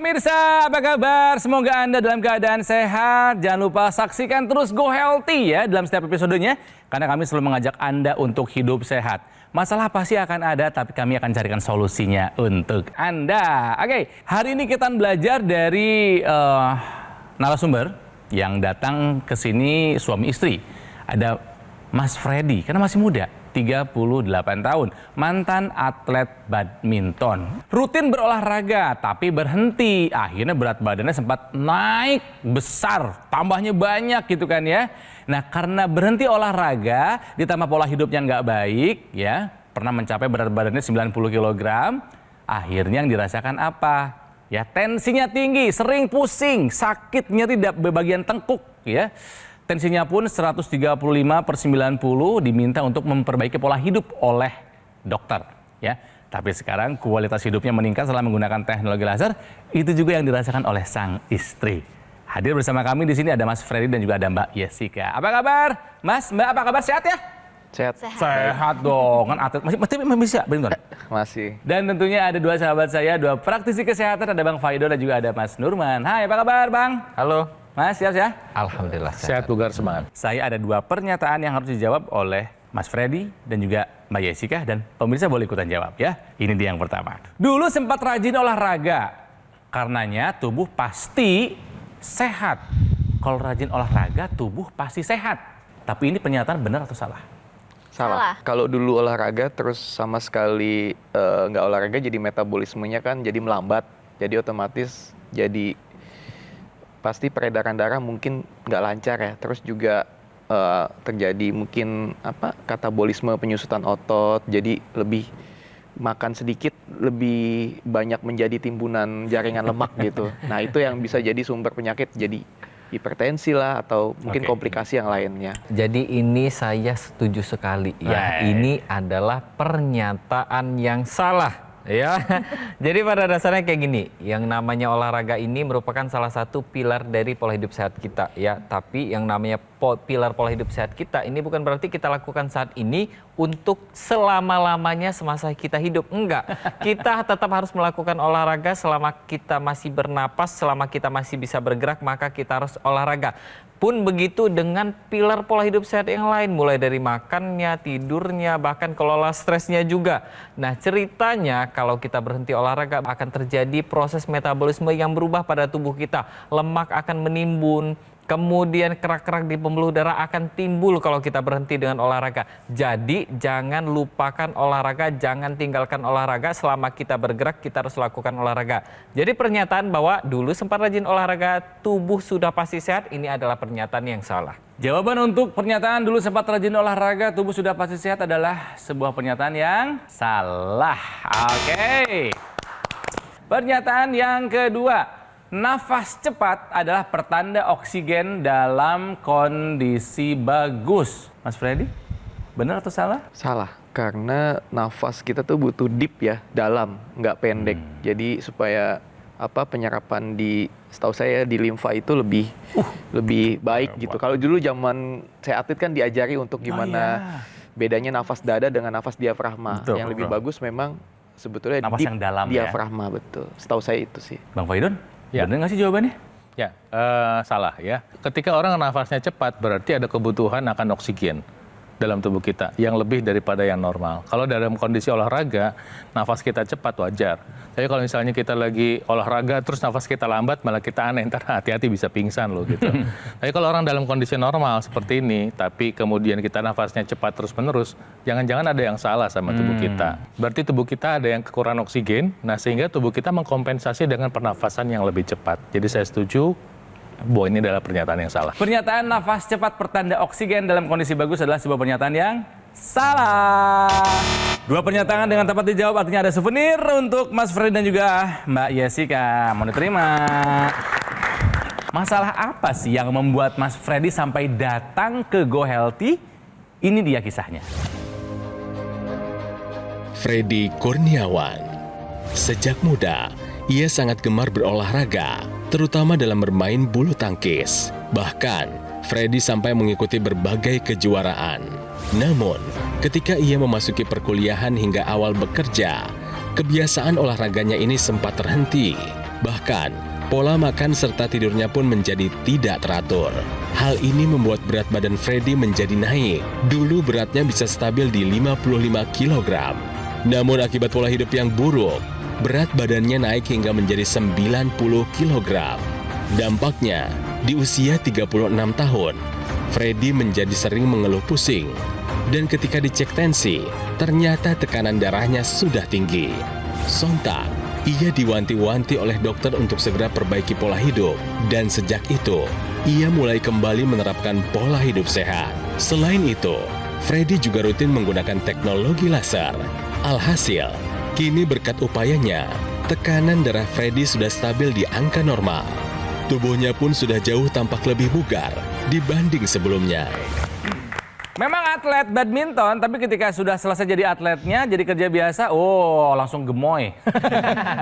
pemirsa, apa kabar? Semoga Anda dalam keadaan sehat. Jangan lupa saksikan terus Go Healthy ya dalam setiap episodenya. Karena kami selalu mengajak Anda untuk hidup sehat. Masalah pasti akan ada, tapi kami akan carikan solusinya untuk Anda. Oke, hari ini kita belajar dari narasumber yang datang ke sini suami istri. Ada Mas Freddy, karena masih muda. 38 tahun, mantan atlet badminton. Rutin berolahraga, tapi berhenti. Akhirnya berat badannya sempat naik besar, tambahnya banyak gitu kan ya. Nah karena berhenti olahraga, ditambah pola hidupnya nggak baik ya, pernah mencapai berat badannya 90 kg, akhirnya yang dirasakan apa? Ya tensinya tinggi, sering pusing, sakit, nyeri di bagian tengkuk ya. Tensinya pun 135/90, diminta untuk memperbaiki pola hidup oleh dokter ya. Tapi sekarang kualitas hidupnya meningkat setelah menggunakan teknologi laser. Itu juga yang dirasakan oleh sang istri. Hadir bersama kami di sini ada Mas Freddy dan juga ada Mbak Jessica. Apa kabar? Mas, Mbak apa kabar? Sehat ya? Sehat. Sehat dong. Kan atlet masih bisa badminton? Masih. Dan tentunya ada dua sahabat saya, dua praktisi kesehatan, ada Bang Faido dan juga ada Mas Nurman. Hai, apa kabar Bang? Halo. Mas, siap ya? Alhamdulillah sehat, bugar semangat. Saya ada dua pernyataan yang harus dijawab oleh Mas Freddy dan juga Mbak Jessica, dan pemirsa boleh ikutan jawab ya. Ini dia yang pertama. Dulu sempat rajin olahraga, karenanya tubuh pasti sehat. Kalau rajin olahraga, tubuh pasti sehat. Tapi ini pernyataan benar atau salah? Salah. Kalau dulu olahraga terus sama sekali nggak olahraga, jadi metabolismenya kan jadi melambat. Jadi otomatis jadi pasti peredaran darah mungkin nggak lancar ya. Terus juga terjadi mungkin katabolisme, penyusutan otot. Jadi lebih makan sedikit, lebih banyak menjadi timbunan jaringan lemak gitu. Nah itu yang bisa jadi sumber penyakit, jadi hipertensi lah atau mungkin komplikasi yang lainnya. Jadi ini saya setuju sekali ya. Ini adalah pernyataan yang salah. Ya, jadi pada dasarnya kayak gini, yang namanya olahraga ini merupakan salah satu pilar dari pola hidup sehat kita ya. Tapi yang namanya pilar pola hidup sehat kita ini bukan berarti kita lakukan saat ini untuk selama-lamanya semasa kita hidup. Enggak, kita tetap harus melakukan olahraga selama kita masih bernapas, selama kita masih bisa bergerak, maka kita harus olahraga. Pun begitu dengan pilar pola hidup sehat yang lain, mulai dari makannya, tidurnya, bahkan kelola stresnya juga. Nah ceritanya kalau kita berhenti olahraga akan terjadi proses metabolisme yang berubah pada tubuh kita. Lemak akan menimbun, kemudian kerak-kerak di pembuluh darah akan timbul kalau kita berhenti dengan olahraga. Jadi jangan lupakan olahraga, jangan tinggalkan olahraga. Selama kita bergerak kita harus lakukan olahraga. Jadi pernyataan bahwa dulu sempat rajin olahraga, tubuh sudah pasti sehat, ini adalah pernyataan yang salah. Jawaban untuk pernyataan dulu sempat rajin olahraga, tubuh sudah pasti sehat adalah sebuah pernyataan yang salah. Oke. Pernyataan yang kedua. Nafas cepat adalah pertanda oksigen dalam kondisi bagus. Mas Freddy, benar atau salah? Salah, karena nafas kita tuh butuh deep ya, dalam, nggak pendek. Jadi supaya penyerapan setahu saya di limfa itu lebih baik gitu. Kalau dulu zaman saya atlet kan diajari untuk gimana bedanya nafas dada dengan nafas diafragma. Yang lebih bagus memang sebetulnya nafas deep yang dalam diafragma, betul. Setahu saya itu sih. Bang Faidon? Ya. Benar nggak sih jawabannya? Ya, salah ya. Ketika orang nafasnya cepat berarti ada kebutuhan akan oksigen dalam tubuh kita yang lebih daripada yang normal. Kalau dalam kondisi olahraga, nafas kita cepat wajar. Tapi kalau misalnya kita lagi olahraga terus nafas kita lambat, malah kita aneh, ntar hati-hati bisa pingsan loh gitu. Tapi kalau orang dalam kondisi normal seperti ini, tapi kemudian kita nafasnya cepat terus-menerus, jangan-jangan ada yang salah sama tubuh kita. Berarti tubuh kita ada yang kekurangan oksigen, nah sehingga tubuh kita mengkompensasi dengan pernafasan yang lebih cepat. Jadi saya setuju bahwa ini adalah pernyataan yang salah. Pernyataan nafas cepat pertanda oksigen dalam kondisi bagus adalah sebuah pernyataan yang salah. Dua pernyataan dengan tepat dijawab artinya ada souvenir untuk Mas Freddy dan juga Mbak Jessica. Mau diterima. Masalah apa sih yang membuat Mas Freddy sampai datang ke Go Healthy? Ini dia kisahnya. Freddy Kurniawan. Sejak muda, ia sangat gemar berolahraga, terutama dalam bermain bulu tangkis. Bahkan, Freddy sampai mengikuti berbagai kejuaraan. Namun, ketika ia memasuki perkuliahan hingga awal bekerja, kebiasaan olahraganya ini sempat terhenti. Bahkan, pola makan serta tidurnya pun menjadi tidak teratur. Hal ini membuat berat badan Freddy menjadi naik. Dulu beratnya bisa stabil di 55 kg. Namun akibat pola hidup yang buruk, berat badannya naik hingga menjadi 90 kg. Dampaknya, di usia 36 tahun, Freddy menjadi sering mengeluh pusing. Dan ketika dicek tensi, ternyata tekanan darahnya sudah tinggi. Sontak, ia diwanti-wanti oleh dokter untuk segera perbaiki pola hidup. Dan sejak itu, ia mulai kembali menerapkan pola hidup sehat. Selain itu, Freddy juga rutin menggunakan teknologi laser. Alhasil, kini berkat upayanya, tekanan darah Freddy sudah stabil di angka normal. Tubuhnya pun sudah jauh tampak lebih bugar dibanding sebelumnya. Memang atlet badminton, tapi ketika sudah selesai jadi atletnya, jadi kerja biasa, oh langsung gemoy.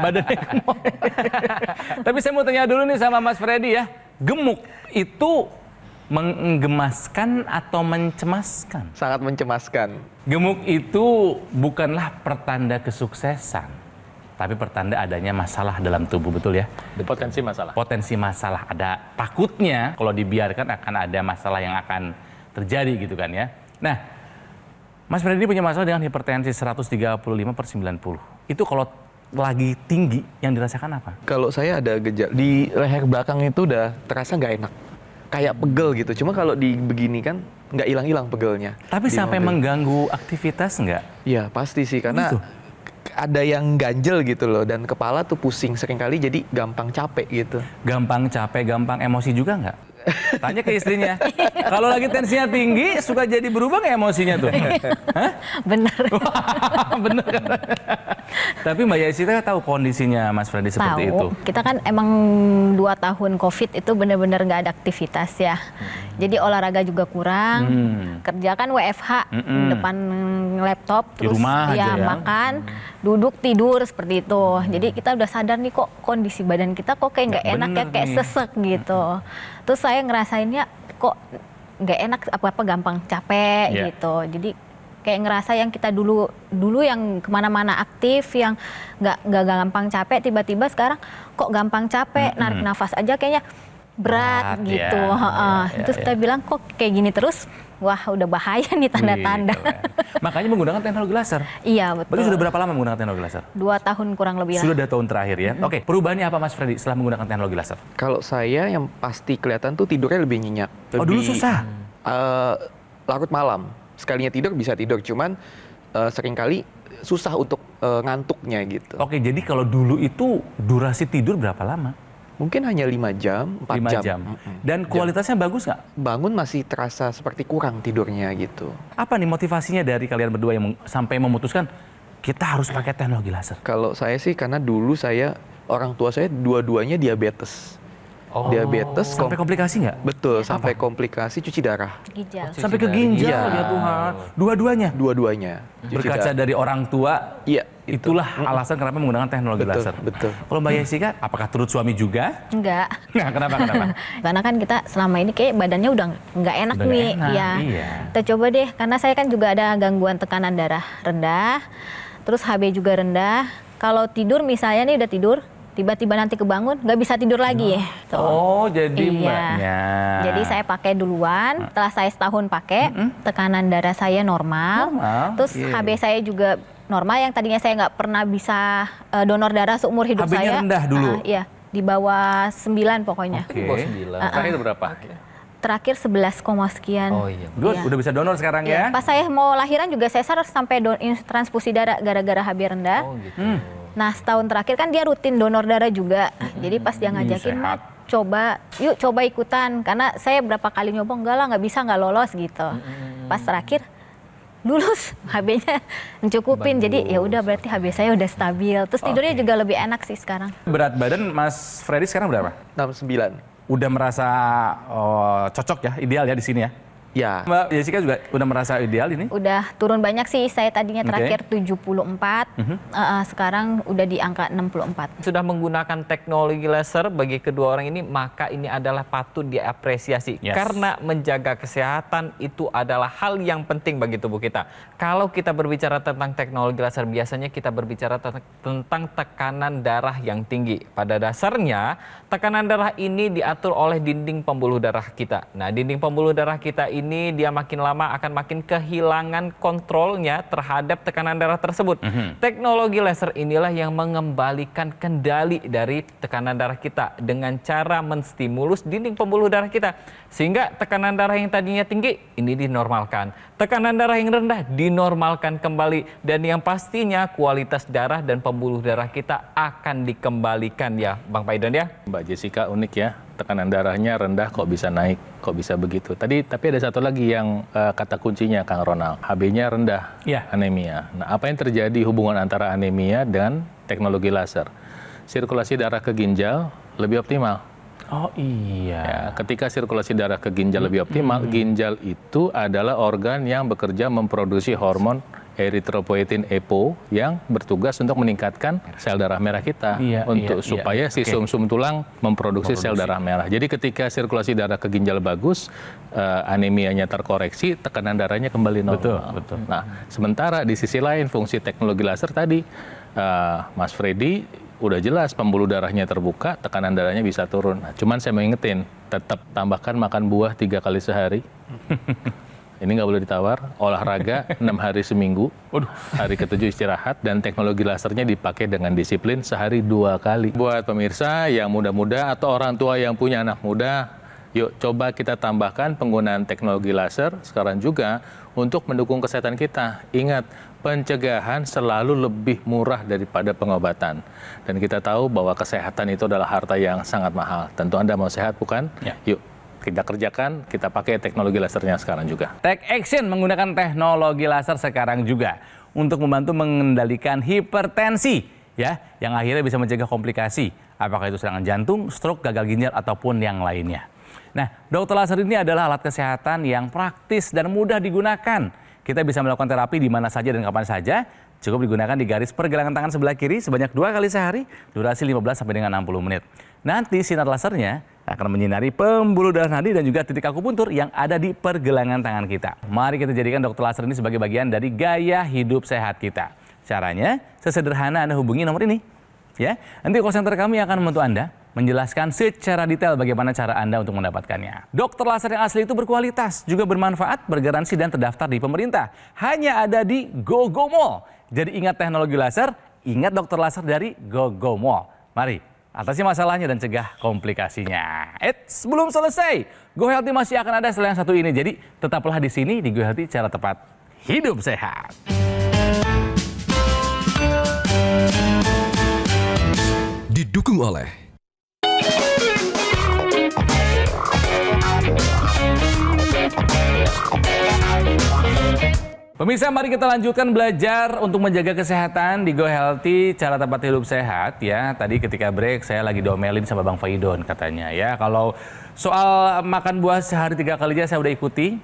Badannya gemoy. Tapi saya mau tanya dulu nih sama Mas Freddy ya, gemuk itu menggemaskan atau mencemaskan? Sangat mencemaskan. Gemuk itu bukanlah pertanda kesuksesan, tapi pertanda adanya masalah dalam tubuh, betul ya? Potensi masalah. Potensi masalah, ada takutnya kalau dibiarkan akan ada masalah yang akan terjadi gitu kan ya. Nah, Mas Freddy punya masalah dengan hipertensi 135/90. Itu kalau lagi tinggi yang dirasakan apa? Kalau saya ada gejala di leher belakang itu udah terasa nggak enak, kayak pegel gitu. Cuma kalau di begini kan nggak hilang-hilang pegelnya. Tapi Di sampai mobil. mengganggu aktivitas nggak? Iya pasti sih karena Gitu? ada yang ganjel gitu loh dan kepala tuh pusing seringkali jadi gampang capek gitu. Gampang capek, gampang emosi juga nggak? Tanya ke istrinya. Kalau lagi tensinya tinggi, suka jadi berubah nggak emosinya tuh? Hah? Bener. Bener kan? Tapi Mbak Yaisita tahu kondisinya Mas Freddy seperti itu. Kita kan emang 2 tahun COVID itu benar-benar nggak ada aktivitas ya. Jadi olahraga juga kurang. Kerja kan WFH depan laptop, Di terus rumah aja ya. makan, duduk tidur seperti itu. Jadi kita udah sadar nih kok kondisi badan kita kok kayak nggak enak ya, bener kayak nih. sesek gitu. Terus saya ngerasainnya kok nggak enak, apa-apa gampang capek Iya. gitu. Jadi kayak ngerasa yang kita dulu yang kemana-mana aktif, yang nggak gampang capek, tiba-tiba sekarang kok gampang capek, narik nafas aja kayaknya berat Berat, gitu. ya. Heeh. Ya, Terus ya. kita bilang kok kayak gini terus, wah udah bahaya nih tanda-tanda. Gitu ya. Makanya menggunakan teknologi laser. Iya Berarti betul. sudah berapa lama menggunakan teknologi laser? 2 tahun kurang lebih lah. Sudah 2 tahun terakhir ya. Oke, perubahannya apa Mas Freddy setelah menggunakan teknologi laser? Kalau saya yang pasti kelihatan tuh tidurnya lebih nyenyak. Oh, dulu Lebih, susah? Larut malam. Sekalinya tidur bisa tidur, cuman seringkali susah untuk ngantuknya gitu. Oke, jadi kalau dulu itu durasi tidur berapa lama? Mungkin hanya 5 jam, 4 5 jam. jam. Dan kualitasnya bagus nggak? Bangun masih terasa seperti kurang tidurnya gitu. Apa nih motivasinya dari kalian berdua yang sampai memutuskan kita harus pakai teknologi laser? Kalau saya sih karena dulu orang tua saya dua-duanya diabetes. Diabetes Sampai komplikasi nggak? betul sampai komplikasi cuci darah. Ginjal. Sampai ke ginjal Iya. ya Tuhan. Dua-duanya. Dua-duanya. Cuci Berkaca darah. dari orang tua, Iya, itu. itulah alasan kenapa menggunakan teknologi Betul, laser. betul. Kalau Mbak Yesika, apakah turut suami juga? Enggak. Nah, kenapa? Karena kan kita selama ini kayak badannya udah nggak enak Udah nggak nih. enak, Iya. iya. Kita coba deh, karena saya kan juga ada gangguan tekanan darah rendah, terus HB juga rendah. Kalau tidur misalnya nih udah tidur, tiba-tiba nanti kebangun nggak bisa tidur lagi. Tuh. Oh, jadi Iya. Mbaknya. Jadi saya pakai duluan, setelah saya setahun pakai, tekanan darah saya normal, Normal, terus iya. HB saya juga normal, yang tadinya saya nggak pernah bisa donor darah seumur hidup HB-nya saya. rendah dulu? Iya, di bawah 9 pokoknya. Oke. Terakhir berapa? Terakhir 11, sekian. Oh iya. Good, Iya. udah bisa donor sekarang Iya, ya? pas saya mau lahiran juga saya harus sampai transfusi darah gara-gara HB rendah. Oh gitu. Nah, setahun terakhir kan dia rutin donor darah juga. Jadi pas dia ngajakin, sehat. "Ma, coba ikutan." Karena saya berapa kali nyoba, enggak lah, nggak bisa, nggak lolos gitu. Pas terakhir lulus, HB-nya mencukupin. Jadi ya udah, berarti HB saya udah stabil. Terus tidurnya juga lebih enak sih sekarang. Berat badan Mas Freddy sekarang berapa? 69. Udah merasa cocok ya, ideal ya di sini ya? Ya, Mbak Jessica juga udah merasa ideal ini? Udah turun banyak sih, saya tadinya terakhir 74, sekarang udah di angka 64. Sudah menggunakan teknologi laser bagi kedua orang ini, maka ini adalah patut diapresiasi. Yes. Karena menjaga kesehatan itu adalah hal yang penting bagi tubuh kita. Kalau kita berbicara tentang teknologi laser, biasanya kita berbicara tentang tekanan darah yang tinggi. Pada dasarnya, tekanan darah ini diatur oleh dinding pembuluh darah kita. Nah, dinding pembuluh darah kita ini dia makin lama akan makin kehilangan kontrolnya terhadap tekanan darah tersebut. Teknologi laser inilah yang mengembalikan kendali dari tekanan darah kita dengan cara menstimulus dinding pembuluh darah kita. Sehingga tekanan darah yang tadinya tinggi ini dinormalkan. Tekanan darah yang rendah dinormalkan kembali. Dan yang pastinya kualitas darah dan pembuluh darah kita akan dikembalikan ya Bang Faidon ya. Mbak Jessica unik ya, tekanan darahnya rendah kok bisa naik, kok bisa begitu. Tapi ada satu lagi yang kata kuncinya Kang Ronald, HB-nya rendah, Iya. anemia. Nah, apa yang terjadi hubungan antara anemia dan teknologi laser? Sirkulasi darah ke ginjal lebih optimal. Oh iya. Ya, ketika sirkulasi darah ke ginjal lebih optimal, ginjal itu adalah organ yang bekerja memproduksi hormon erythropoietin EPO yang bertugas untuk meningkatkan sel darah merah kita supaya si sumsum tulang memproduksi sel darah merah. Jadi ketika sirkulasi darah ke ginjal bagus, anemianya terkoreksi, tekanan darahnya kembali normal. Betul. Nah, sementara di sisi lain fungsi teknologi laser tadi, Mas Freddy udah jelas pembuluh darahnya terbuka, tekanan darahnya bisa turun. Nah, cuman saya mau ingetin, tetap tambahkan makan buah 3 kali sehari. Ini nggak boleh ditawar, olahraga 6 hari seminggu, hari ke-7 istirahat, dan teknologi lasernya dipakai dengan disiplin sehari 2 kali. Buat pemirsa yang muda-muda atau orang tua yang punya anak muda, yuk coba kita tambahkan penggunaan teknologi laser sekarang juga untuk mendukung kesehatan kita. Ingat, pencegahan selalu lebih murah daripada pengobatan. Dan kita tahu bahwa kesehatan itu adalah harta yang sangat mahal. Tentu Anda mau sehat bukan? Ya. Yuk. Kita kerjakan, kita pakai teknologi lasernya sekarang juga. Take action menggunakan teknologi laser sekarang juga untuk membantu mengendalikan hipertensi ya, yang akhirnya bisa mencegah komplikasi, apakah itu serangan jantung, stroke, gagal ginjal ataupun yang lainnya. Nah, dokter laser ini adalah alat kesehatan yang praktis dan mudah digunakan. Kita bisa melakukan terapi di mana saja dan kapan saja. Cukup digunakan di garis pergelangan tangan sebelah kiri sebanyak 2 kali sehari, durasi 15 sampai dengan 60 menit. Nanti sinar lasernya akan menyinari pembuluh darah nadi dan juga titik akupuntur yang ada di pergelangan tangan kita. Mari kita jadikan dokter laser ini sebagai bagian dari gaya hidup sehat kita. Caranya sesederhana, Anda hubungi nomor ini. Ya, nanti call center kami akan membantu Anda menjelaskan secara detail bagaimana cara Anda untuk mendapatkannya. Dokter laser yang asli itu berkualitas, juga bermanfaat, bergaransi dan terdaftar di pemerintah. Hanya ada di GoGo Mall. Jadi ingat teknologi laser, ingat dokter laser dari GoGo Mall. Mari atasi masalahnya dan cegah komplikasinya. Belum selesai. Go Healthy masih akan ada setelah yang satu ini. Jadi tetaplah di sini di Go Healthy, cara tepat hidup sehat. Didukung oleh Pemirsa, mari kita lanjutkan belajar untuk menjaga kesehatan di Go Healthy, cara tepat hidup sehat ya. Tadi ketika break saya lagi diomelin sama Bang Faidon katanya ya. Kalau soal makan buah sehari 3 kali aja saya udah ikuti,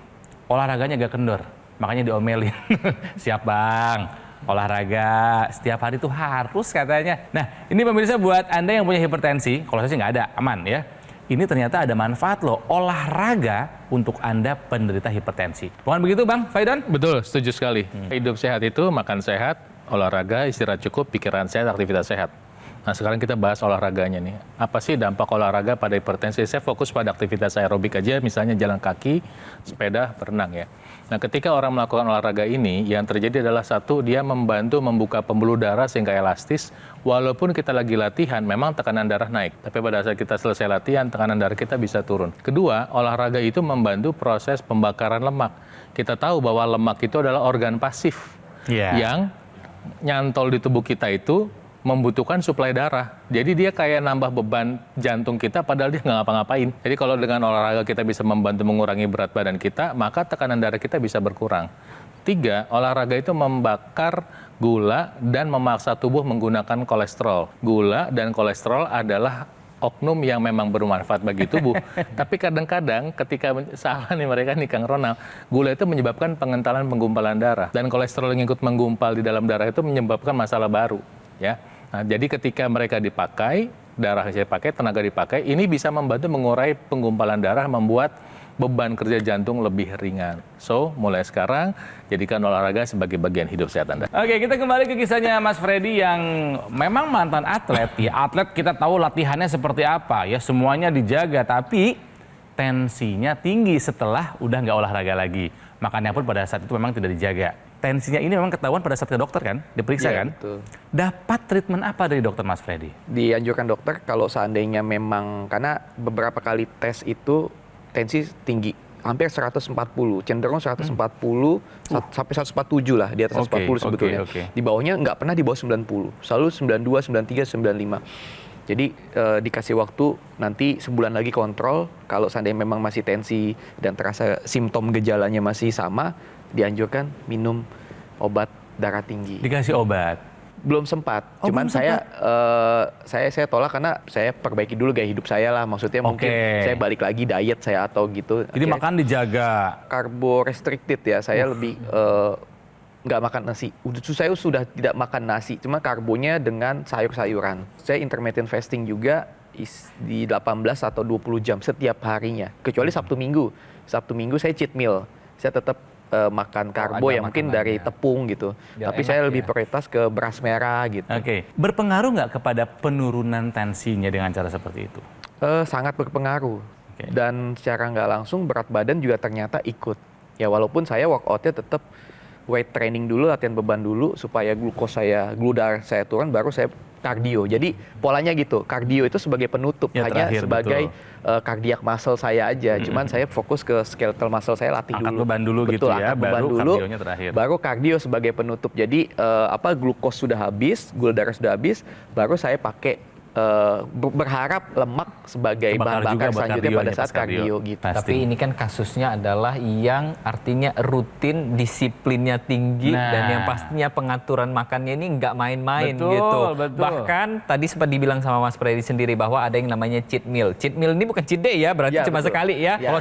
olahraganya agak kendor. Makanya diomelin. Siap Bang, olahraga setiap hari itu harus katanya. Nah ini pemirsa buat Anda yang punya hipertensi, kalau saya sih nggak ada, aman ya. Ini ternyata ada manfaat loh, olahraga untuk Anda penderita hipertensi. Bukan begitu Bang Faidon? Betul, setuju sekali. Hidup sehat itu makan sehat, olahraga, istirahat cukup, pikiran sehat, aktivitas sehat. Nah sekarang kita bahas olahraganya nih. Apa sih dampak olahraga pada hipertensi? Saya fokus pada aktivitas aerobik aja, misalnya jalan kaki, sepeda, berenang ya. Nah ketika orang melakukan olahraga ini, yang terjadi adalah satu, dia membantu membuka pembuluh darah sehingga elastis. Walaupun kita lagi latihan, memang tekanan darah naik. Tapi pada saat kita selesai latihan, tekanan darah kita bisa turun. Kedua, olahraga itu membantu proses pembakaran lemak. Kita tahu bahwa lemak itu adalah organ pasif yang nyantol di tubuh kita itu membutuhkan suplai darah. Jadi dia kayak nambah beban jantung kita padahal dia nggak ngapa-ngapain. Jadi kalau dengan olahraga kita bisa membantu mengurangi berat badan kita, maka tekanan darah kita bisa berkurang. 3, olahraga itu membakar gula dan memaksa tubuh menggunakan kolesterol. Gula dan kolesterol adalah oknum yang memang bermanfaat bagi tubuh. Tapi kadang-kadang ketika salah nih mereka nih Kang Ronald, gula itu menyebabkan pengentalan penggumpalan darah dan kolesterol yang ikut menggumpal di dalam darah itu menyebabkan masalah baru, ya. Nah, jadi ketika mereka dipakai, darah saya pakai, tenaga dipakai, ini bisa membantu mengurai penggumpalan darah, membuat beban kerja jantung lebih ringan. So, mulai sekarang jadikan olahraga sebagai bagian hidup sehat Anda. Oke, kita kembali ke kisahnya Mas Freddy yang memang mantan atlet. Ya, atlet kita tahu latihannya seperti apa, ya semuanya dijaga, tapi tensinya tinggi setelah udah nggak olahraga lagi. Makanya pun pada saat itu memang tidak dijaga. Tensinya ini memang ketahuan pada saat ke dokter kan, diperiksa Iya, kan? betul. Dapat treatment apa dari dokter Mas Freddy? Dianjurkan dokter kalau seandainya memang, karena beberapa kali tes itu tensi tinggi, hampir 140, cenderung 140 sampai 147 lah, di atas 140 sebetulnya. Di bawahnya nggak pernah di bawah 90, selalu 92, 93, 95. Jadi dikasih waktu nanti sebulan lagi kontrol, kalau seandainya memang masih tensi dan terasa simptom gejalanya masih sama, dianjurkan minum obat darah tinggi. Dikasih obat? Belum sempat, cuman belum saya tolak karena saya perbaiki dulu gaya hidup saya lah, maksudnya mungkin saya balik lagi diet saya atau gitu. Jadi makan dijaga. Karbo restricted ya, saya lebih nggak makan nasi. Saya sudah tidak makan nasi, cuma karbonya dengan sayur-sayuran. Saya intermittent fasting juga di 18 atau 20 jam setiap harinya, kecuali Sabtu Minggu. Sabtu Minggu saya cheat meal, saya tetap makan karbo yang mungkin dari tepung gitu. Biar Tapi enak saya lebih ya. prioritas ke beras merah gitu. Oke, berpengaruh nggak kepada penurunan tensinya dengan cara seperti itu? Sangat berpengaruh. Dan secara nggak langsung berat badan juga ternyata ikut. Ya walaupun saya workoutnya tetap weight training dulu, latihan beban dulu supaya gula darah saya turun, baru saya kardio. Jadi polanya gitu, kardio itu sebagai penutup, Ya, hanya terakhir, sebagai cardiac muscle saya aja. Cuman saya fokus ke skeletal muscle saya, latih Angkat dulu. beban dulu gitu ya, angkat beban baru dulu, kardionya terakhir. baru kardio sebagai penutup. Jadi glukos sudah habis, gula darah sudah habis, baru saya pakai berharap lemak sebagai Kebakar bahan juga bakar buat selanjutnya kardio pada nih, saat pas kardio. kardio gitu. Pasti. Tapi ini kan kasusnya adalah yang artinya rutin, disiplinnya tinggi, Nah. dan yang pastinya pengaturan makannya ini nggak main-main Betul, gitu. betul. Bahkan tadi sempat dibilang sama Mas Freddy sendiri bahwa ada yang namanya cheat meal. Cheat meal ini bukan cheat day ya, berarti Ya, cuma betul. sekali ya. Ya.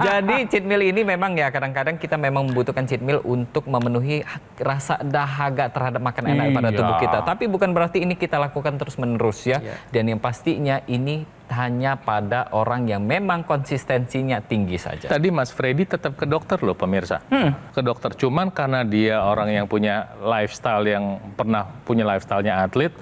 Jadi cheat meal ini memang ya kadang-kadang kita memang membutuhkan cheat meal untuk memenuhi rasa dahaga terhadap makanan enak pada tubuh Iya. kita. Tapi bukan berarti ini kita lakukan terus-menerus ya. Ya. Dan yang pastinya ini hanya pada orang yang memang konsistensinya tinggi saja. Tadi Mas Freddy tetap ke dokter loh pemirsa. Ke dokter, cuman karena dia orang yang punya lifestyle yang pernah punya lifestyle-nya atlet,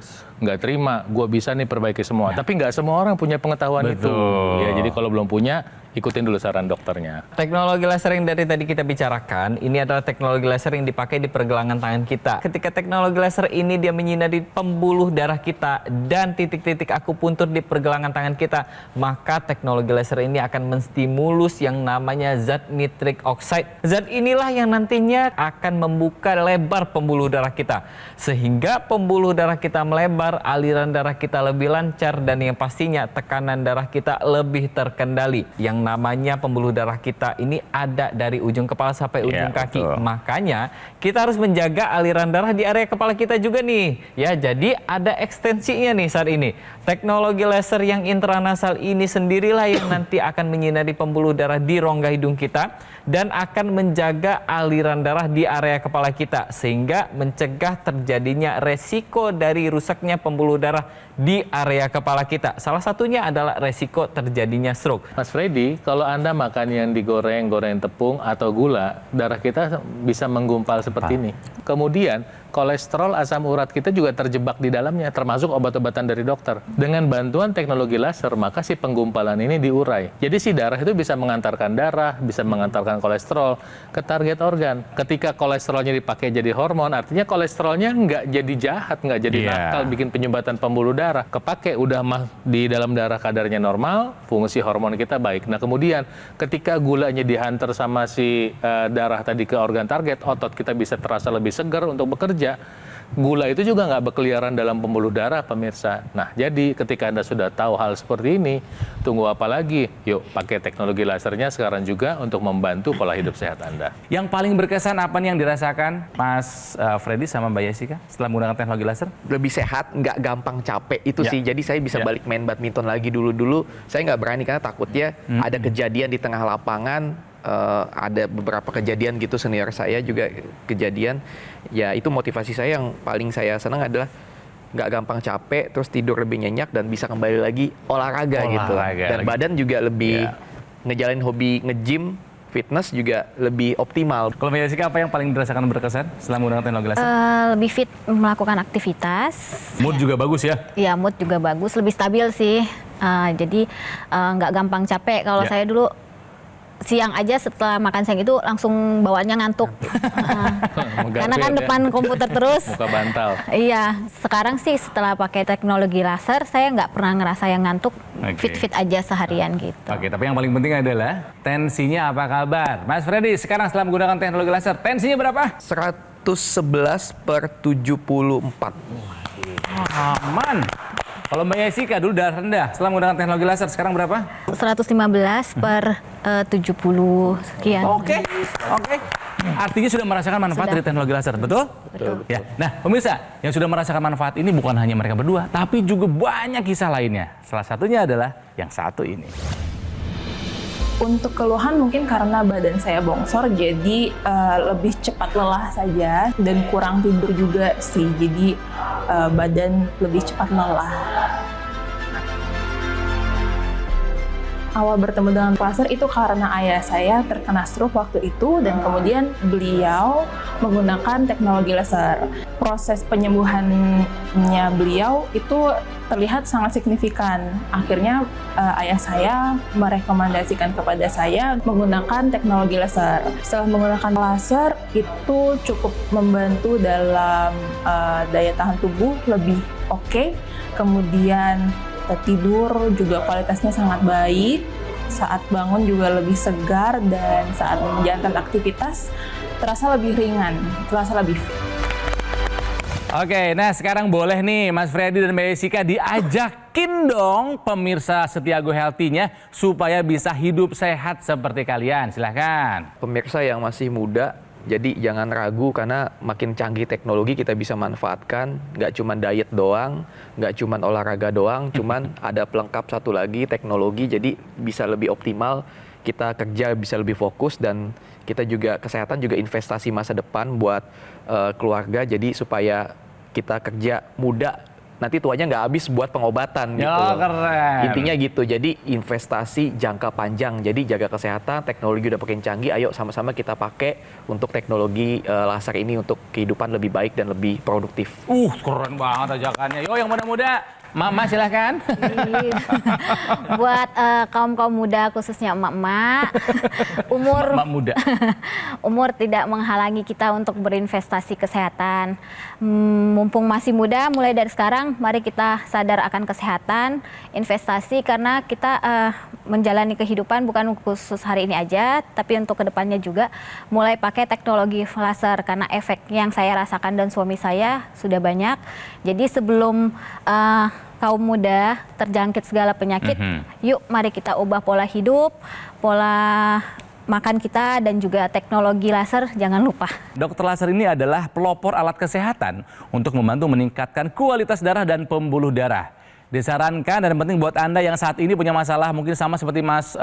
nggak terima, gue bisa nih perbaiki semua. Tapi nggak semua orang punya pengetahuan itu. Betul. Ya, jadi kalau belum punya, ikutin dulu saran dokternya. Teknologi laser yang dari tadi kita bicarakan, ini adalah teknologi laser yang dipakai di pergelangan tangan kita. Ketika teknologi laser ini dia menyinari pembuluh darah kita dan titik-titik akupuntur di pergelangan tangan kita, maka teknologi laser ini akan menstimulus yang namanya zat nitric oxide. Zat inilah yang nantinya akan membuka lebar pembuluh darah kita. Sehingga pembuluh darah kita melebar, aliran darah kita lebih lancar, dan yang pastinya tekanan darah kita lebih terkendali. Yang namanya pembuluh darah kita ini ada dari ujung kepala sampai ujung kaki. betul. Makanya kita harus menjaga aliran darah di area kepala kita juga nih. Ya, jadi ada ekstensinya nih saat ini. Teknologi laser yang intranasal ini sendirilah yang nanti akan menyinari pembuluh darah di rongga hidung kita dan akan menjaga aliran darah di area kepala kita sehingga mencegah terjadinya resiko dari rusaknya pembuluh darah di area kepala kita. Salah satunya adalah resiko terjadinya stroke. Mas Freddy, kalau Anda makan yang digoreng, goreng tepung atau gula, darah kita bisa menggumpal seperti ini. Kemudian, kolesterol, asam urat kita juga terjebak di dalamnya, termasuk obat-obatan dari dokter. Dengan bantuan teknologi laser, maka si penggumpalan ini diurai. Jadi si darah itu bisa mengantarkan darah, bisa mengantarkan kolesterol ke target organ. Ketika kolesterolnya dipakai jadi hormon, artinya kolesterolnya nggak jadi jahat, nggak jadi nakal, bikin penyumbatan pembuluh darah. Kepake udah di dalam darah kadarnya normal, fungsi hormon kita baik. Nah kemudian ketika gulanya dihantar sama si darah tadi ke organ target, otot kita bisa terasa lebih segar untuk bekerja. Gula itu juga nggak berkeliaran dalam pembuluh darah, pemirsa. Nah, jadi ketika Anda sudah tahu hal seperti ini, tunggu apa lagi? Yuk, pakai teknologi lasernya sekarang juga untuk membantu pola hidup sehat Anda. Yang paling berkesan apa nih yang dirasakan Mas Freddy sama Mbak Jessica setelah menggunakan teknologi laser? Lebih sehat, nggak gampang capek itu Ya. sih. Jadi saya bisa balik main badminton lagi. Dulu saya nggak berani karena takutnya ada kejadian di tengah lapangan. Ada beberapa kejadian gitu, senior saya juga kejadian. Ya itu motivasi saya, yang paling saya senang adalah nggak gampang capek, terus tidur lebih nyenyak dan bisa kembali lagi olahraga gitu. Dan badan juga lebih ngejalanin hobi nge-gym, fitness juga lebih optimal. Kalau Mbak Jessica apa yang paling dirasakan berkesan setelah menggunakan teknologi laser? Lebih fit melakukan aktivitas. Mood juga bagus ya? Ya, mood juga bagus, lebih stabil sih. Jadi nggak gampang capek. Kalau saya dulu siang aja setelah makan siang itu langsung bawaannya ngantuk. Karena kan depan komputer terus. Muka bantal. Iya, sekarang sih setelah pakai teknologi laser saya nggak pernah ngerasa yang ngantuk, fit-fit aja seharian gitu. Oke, tapi yang paling penting adalah tensinya apa kabar? Mas Freddy, sekarang setelah menggunakan teknologi laser, tensinya berapa? 111/74. Aman. Kalau Mbak Jessica dulu darah rendah, setelah menggunakan teknologi laser, sekarang berapa? 115/70 sekian. Oke. Artinya sudah merasakan manfaat dari teknologi laser, betul? Betul. Ya. Nah, pemirsa, yang sudah merasakan manfaat ini bukan hanya mereka berdua, tapi juga banyak kisah lainnya. Salah satunya adalah yang satu ini. Untuk keluhan mungkin karena badan saya bongsor, jadi lebih cepat lelah saja dan kurang tidur juga sih, jadi badan lebih cepat lelah. Awal bertemu dengan laser itu karena ayah saya terkena stroke waktu itu dan kemudian beliau menggunakan teknologi laser. Proses penyembuhannya beliau itu terlihat sangat signifikan. Akhirnya ayah saya merekomendasikan kepada saya menggunakan teknologi laser. Setelah menggunakan laser itu cukup membantu dalam daya tahan tubuh lebih oke. Kemudian tidur juga kualitasnya sangat baik, saat bangun juga lebih segar, dan saat menjalankan aktivitas terasa lebih ringan, terasa lebih fit. Oke, nah sekarang boleh nih Mas Freddy dan Mbak Jessica diajakin dong pemirsa setia Go Healthy-nya supaya bisa hidup sehat seperti kalian. Silahkan. Pemirsa yang masih muda, jadi jangan ragu karena makin canggih teknologi kita bisa manfaatkan. Nggak cuma diet doang, nggak cuma olahraga doang, cuman ada pelengkap satu lagi, teknologi, jadi bisa lebih optimal. Kita kerja bisa lebih fokus, dan kita juga kesehatan juga investasi masa depan buat keluarga, jadi supaya kita kerja muda, nanti tuanya nggak habis buat pengobatan gitu. Ya, keren. Intinya gitu, jadi investasi jangka panjang. Jadi jaga kesehatan, teknologi udah makin canggih, ayo sama-sama kita pakai untuk teknologi laser ini untuk kehidupan lebih baik dan lebih produktif. Keren banget ajakannya. Yo yang muda-muda, Mama silahkan. Buat kaum-kaum muda khususnya emak-emak, Emak muda. umur tidak menghalangi kita untuk berinvestasi kesehatan. Mumpung masih muda, mulai dari sekarang mari kita sadar akan kesehatan, investasi, karena kita menjalani kehidupan bukan khusus hari ini aja, tapi untuk kedepannya juga mulai pakai teknologi laser, karena efek yang saya rasakan dan suami saya sudah banyak. Jadi sebelum kaum muda terjangkit segala penyakit, yuk mari kita ubah pola hidup, pola makan kita, dan juga teknologi laser jangan lupa. Dokter laser ini adalah pelopor alat kesehatan untuk membantu meningkatkan kualitas darah dan pembuluh darah. Disarankan dan penting buat Anda yang saat ini punya masalah mungkin sama seperti Mas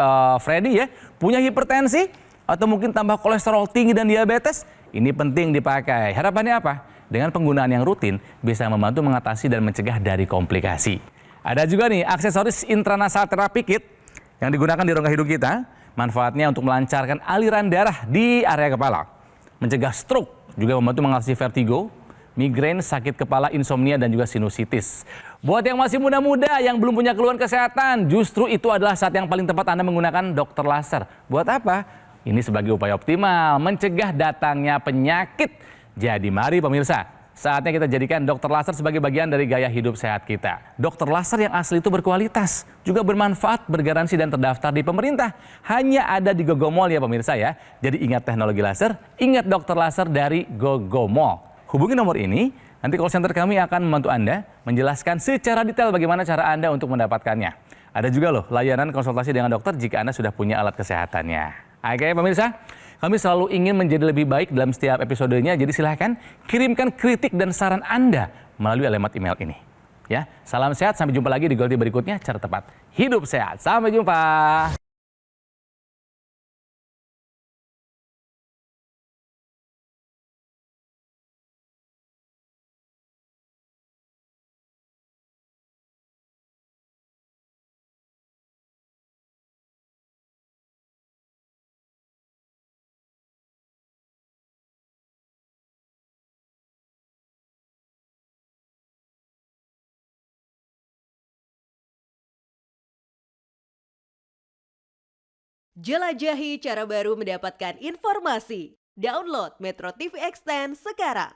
Freddy ya, punya hipertensi atau mungkin tambah kolesterol tinggi dan diabetes, ini penting dipakai. Harapannya apa? Dengan penggunaan yang rutin bisa membantu mengatasi dan mencegah dari komplikasi. Ada juga nih aksesoris intranasal therapy kit yang digunakan di rongga hidung kita. Manfaatnya untuk melancarkan aliran darah di area kepala, mencegah stroke, juga membantu mengatasi vertigo, migrain, sakit kepala, insomnia, dan juga sinusitis. Buat yang masih muda-muda yang belum punya keluhan kesehatan, justru itu adalah saat yang paling tepat Anda menggunakan dokter laser. Buat apa? Ini sebagai upaya optimal mencegah datangnya penyakit. Jadi mari pemirsa, saatnya kita jadikan dokter laser sebagai bagian dari gaya hidup sehat kita. Dokter laser yang asli itu berkualitas, juga bermanfaat, bergaransi, dan terdaftar di pemerintah. Hanya ada di GoGo Mall ya pemirsa ya. Jadi ingat teknologi laser, ingat dokter laser dari GoGo Mall. Hubungi nomor ini Nanti call center kami akan membantu Anda menjelaskan secara detail bagaimana cara Anda untuk mendapatkannya. Ada juga loh layanan konsultasi dengan dokter jika Anda sudah punya alat kesehatannya. Oke pemirsa, kami selalu ingin menjadi lebih baik dalam setiap episodenya, jadi silahkan kirimkan kritik dan saran Anda melalui alamat email ini. Ya, salam sehat, sampai jumpa lagi di Golti berikutnya. Cara tepat hidup sehat. Sampai jumpa. Jelajahi cara baru mendapatkan informasi. Download Metro TV Extend sekarang.